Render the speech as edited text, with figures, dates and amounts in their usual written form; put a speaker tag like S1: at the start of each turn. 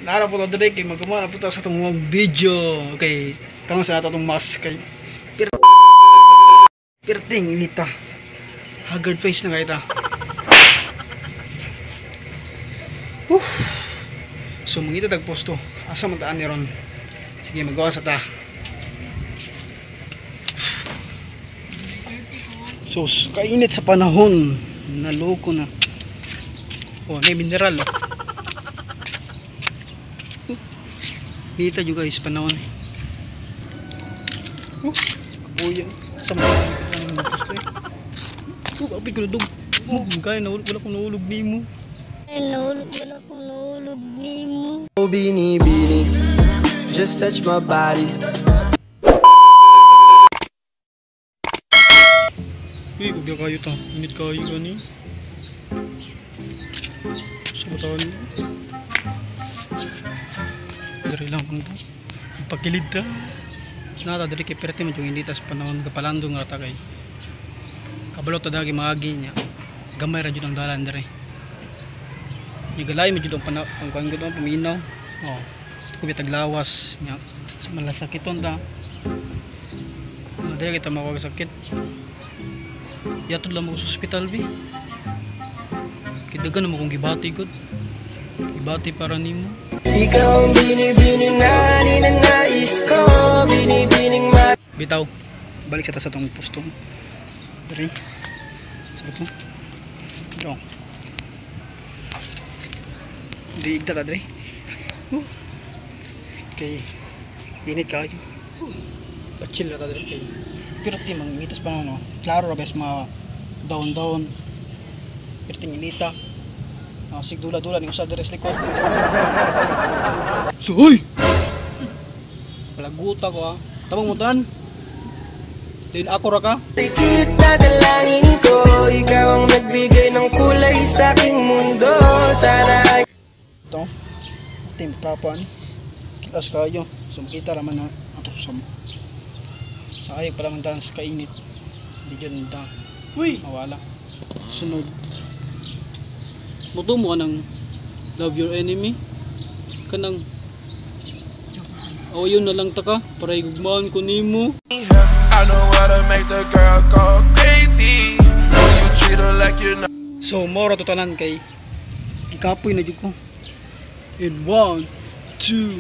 S1: Nara po diri kay magkumana po ta sa itong mga video. Okay, kang sa ato itong mask kay pirting inita. Haggard face na kayta. So mangita tag posto. Asa man taan ni ron? Sige magawa sa ta. So kainit sa panahon. Naloko na. Oh, may mineral. Dito juga guys panahon. Kapuyan. Sama lang gusto eh. Abi ko dug. Kaya na wala ko nahulog nimo.
S2: Wala kong nahulog nimo.
S3: Oh, Bini Bini, just touch my body.
S1: Uy, huwag kayo ta. Init kayo gani. Sa batawan mo. Dari lang kung ito. Pagkilid ta. Nata dari kay perti mo yung hindi tas panahon kapalandong nga ta kay. Kabalot ta dagi maagi niya. Gamay ra jud ang dalan dari. Nigalay medyo ang kuan gud ang paminaw. Oh. Kubi taglawas nya. Sa malasakiton ta. Dili kita mawag sakit. Yatod lang mo sa ospital bi. Kidagan mo kung gibati gud. Gibati para nimo.
S3: Ikaw ang binibining na ninanais ko. Binibining
S1: Bitaw. Balik sa tong pustong. Dari. Sa to. Dong. Di igda ta dre. Okay. Init kayo. Pachil na ta dre kay. Pero ti mangitas pa no. Klaro ra bes ma down. Pero ti inita. Sigdula-dula ni usad dre sa likod. So, hoy! Palaguta ko ha. Tamang mutan. Din ako ra ka.
S3: Sikit na dalangin ko. Ikaw ang nagbigay ng kulay sa aking mundo. Sana ay
S1: Ito. Timpapan. Kilas kayo. So makita raman na ato sa ayog pala man tahan sa kainit. Hindi dyan ta. Uy! Mawala. Sunod. Muto mo ka ng love your enemy. Kanang yun na lang taka para igugmaan ko nimo.
S4: I know how to make the girl go crazy. You treat her like you're not.
S1: So mora to tanan kay ikapoy na jud ko. In 1, 2